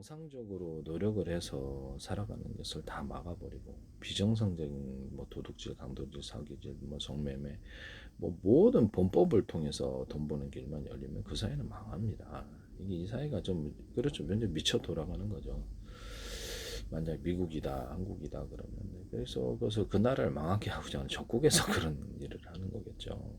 정상적으로 노력을 해서 살아가는 것을 다 막아버리고 비정상적인 뭐 도둑질, 강도질, 사기질, 뭐 성매매, 뭐 모든 범법을 통해서 돈 버는 길만 열리면 그 사회는 망합니다. 이게 이 사회가 좀 그렇죠. 완전 미쳐 돌아가는 거죠. 만약 미국이다, 한국이다 그러면 그래서 그 나라를 망하게 하고자 하는 적국에서 그런 일을 하는 거겠죠.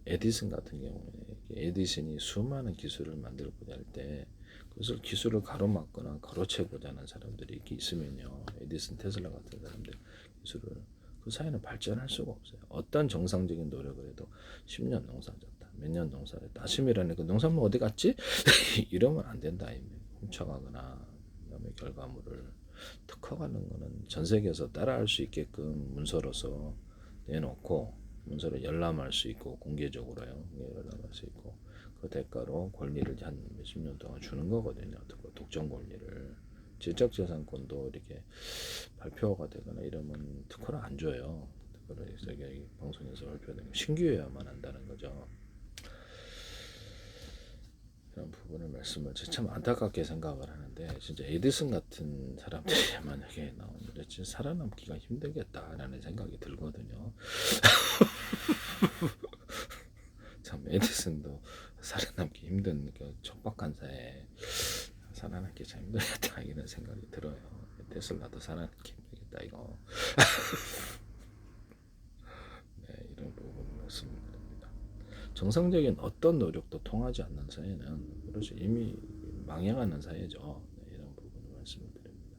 에디슨 같은 경우에 에디슨이 수많은 기술을 만들고자 할 때 그것을 기술을 가로막거나 가로채고자 하는 사람들이 이렇게 있으면요, 에디슨, 테슬라 같은 사람들 기술을 그 사회는 발전할 수가 없어요. 어떤 정상적인 노력을 해도 10년 농사 졌다, 몇 년 농사를 했다, 아침이라니까 농산물 어디 갔지? 이러면 안 된다. 훔쳐가거나 그다음에 결과물을 특허가는 거는 전 세계에서 따라할 수 있게끔 문서로서 내놓고 문서를 열람할 수 있고 공개적으로요. 열람할 수 있고 그 대가로 권리를 한 몇십 년 동안 주는 거거든요. 독점 권리를. 지적재산권도 이렇게 발표가 되거나 이러면 특허를 안 줘요. 특허를 세계 방송에서 발표되는 신규여야만 한다는 거죠. 이런 부분을 말씀을 참 안타깝게 생각을 하는데, 진짜 에디슨 같은 사람들이 만약에 나오면 진짜 살아남기가 힘들겠다라는 생각이 들거든요. 참 에디슨도 살아남기 힘든 그 척박한 사회에 살아남기 참 힘들겠다 이런 생각이 들어요. 테슬라도 살아남기 힘들겠다 이거. 네, 이런 부분 말씀드립니다. 정상적인 어떤 노력도 통하지 않는 사회는 그렇죠, 이미 망해가는 사회죠. 네, 이런 부분을 말씀을 드립니다.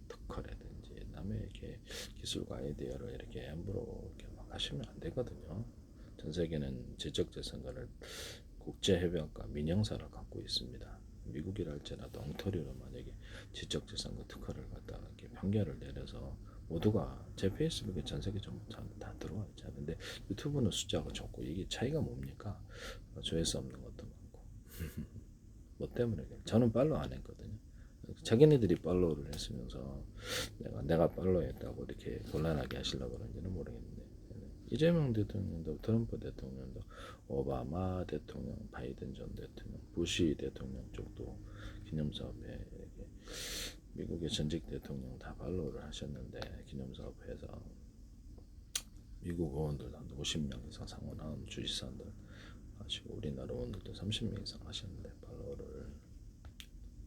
특허라든지 남의 이렇게 기술과 아이디어를 이렇게 함부로 이렇게 막 하시면 안 되거든요. 전 세계는 지적재산권을 국제협약과 민영사를 갖고 있습니다. 미국이라 할지라도 엉터리로 만약에 지적재산권 특허를 갖다가 이렇게 판결을 내려서 모두가 제 페이스북에 전 세계 전부 다 들어와 있잖아요. 근데 유튜브는 숫자가 적고 이게 차이가 뭡니까? 조회수 없는 것도 많고. 뭐 때문에 저는 팔로우 안 했거든요. 자기네들이 팔로우를 했으면서 내가 팔로우했다고 이렇게 곤란하게 하시려고 그런지는 모르겠는데, 이재명 대통령도 트럼프 대통령도 오바마 대통령, 바이든 전 대통령, 부시 대통령 쪽도 기념사업에 이렇게 미국의 전직 대통령 다 팔로우를 하셨는데, 기념사업에서 미국 의원들도 한 50명 이상 상원하는 주지사들 하시고 우리나라 의원들도 30명 이상 하셨는데 팔로우를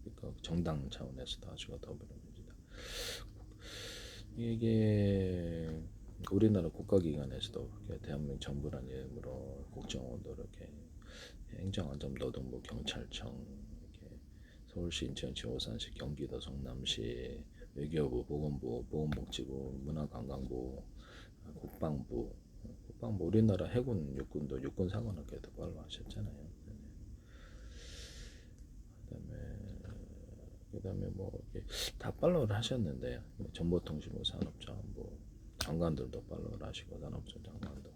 그러니까 정당 차원에서도 하시고 더불어민주당 이게 우리나라 국가기관에서도 대한민국 정부라는 이름으로 국정원도 이렇게 행정안전노동부, 경찰청, 이렇게 서울시, 인천시, 오산시, 경기도, 성남시, 외교부, 보건부, 보건복지부, 문화관광부, 국방부 우리나라 해군 육군도 육군사관학교도 팔로우하셨잖아요. 그다음에 뭐 다 팔로우를 하셨는데 정보통신부, 산업자원부 장관들도 팔로우를 하시고 산업부 장관도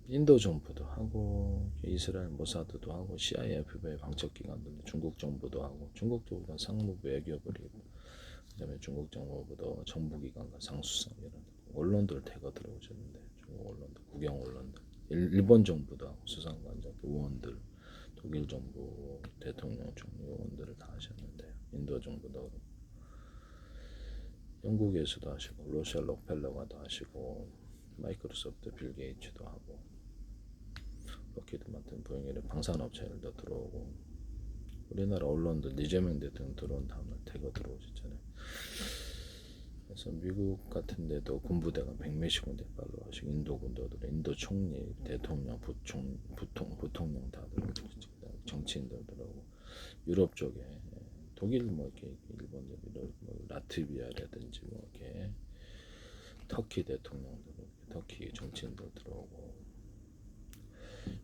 인도 정부도 하고 이스라엘 모사드도 하고 CIA, FBI 방첩기관들도 중국 정부도 하고 중국 정부도 상무부, 외교부, 그다음에 중국 정부도 정부기관과 상수성 이런 언론들 대거 들어오셨는데 중국 언론들, 국영 언론들, 일본 정부도 하고 수상관장, 의원들, 독일 정부 대통령, 총리 의원들을 다 하셨는데 인도 정부도 그렇고 영국에서도 하시고 러시아 록펠러가도 하시고 마이크로소프트 빌 게이츠도 하고 로키드 마틴 보잉이랑 방산업체들도 들어오고 우리나라 언론들 이재명 대통령 들어온 다음날 대거 들어오셨잖아요. 그래서 미국 같은 데도 군부대가 100몇십 군데 팔로 하시고 인도 군도들, 인도 총리, 대통령, 부통령 다 들어오고 정치인들 들어오고 유럽 쪽에 독일 뭐 이렇게 일본 뭐 라트비아라든지 뭐 이렇게 터키 대통령들, 터키 정치인들 들어오고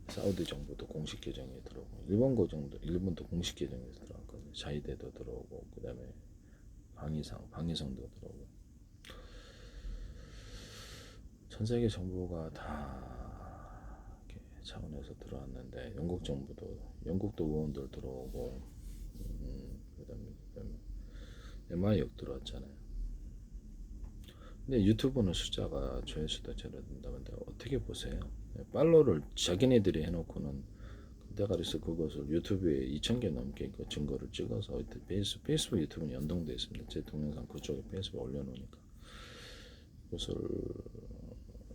사우디 정부도 공식 계정에 들어오고 일본도 공식 계정에 들어왔거든요. 자이대도 들어오고 그다음에 방위성도 들어오고 전 세계 정부가 다 이렇게 차원에서 들어왔는데 영국도 의원들 들어오고 그다음에 MI역 들어왔잖아요. 근데 유튜브는 숫자가 조회수도 줄어든다는데 어떻게 보세요? 팔로우를 자기네들이 해놓고는 대가리에서 그것을 유튜브에 2,000개 넘게 그 증거를 찍어서 페이스북 유튜브는 연동되어 있습니다. 제 동영상 그쪽에 페이스북에 올려놓으니까 그것을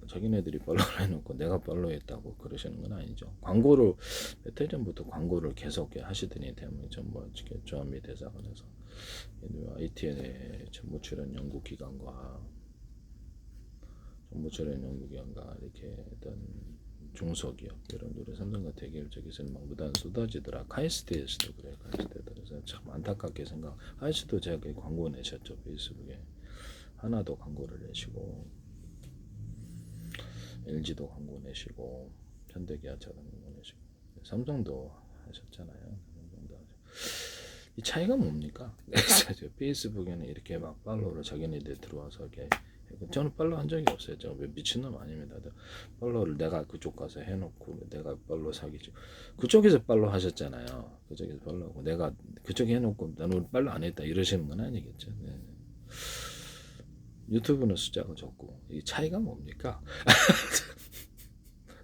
자기네들이 팔로우를 해놓고 내가 팔로우했다고 그러시는 건 아니죠. 광고를 몇 해 전부터 광고를 계속 하시더니 때문에 전부 조합미 대사관에서 ITN의 정부 출연 연구기관과 정부 출연 연구기관과 이렇게 어떤 중소기업 이런 우리 삼성과 대기업 쪽에서는 막 무단 쏟아지더라. 카이스트에서도 그래요. 카이스트에서 참 안타깝게 생각. 카이스트도 제가 광고 내셨죠 페이스북에. 하나도 광고를 내시고 LG도 광고 내시고 현대기아차도 광고 내시고 삼성도 하셨잖아요. 이 차이가 뭡니까? 페이스북에는 이렇게 막 팔로우를 자기네들 들어와서 이렇게 저는 팔로우 한 적이 없어요. 저 미친놈 아닙니다. 팔로우를 내가 그쪽 가서 해놓고 내가 팔로우 사기죠. 그쪽에서 팔로우 하셨잖아요. 그쪽에서 팔로우하고 내가 그쪽에 해놓고 나는 팔로우 안 했다 이러시는 건 아니겠죠. 네. 유튜브는 숫자가 적고 이 차이가 뭡니까?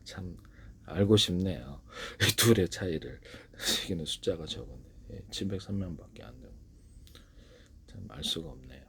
참 알고 싶네요. 이 둘의 차이를. 여기는 숫자가 적은데 703명밖에 안 되고 참 알 수가 없네요.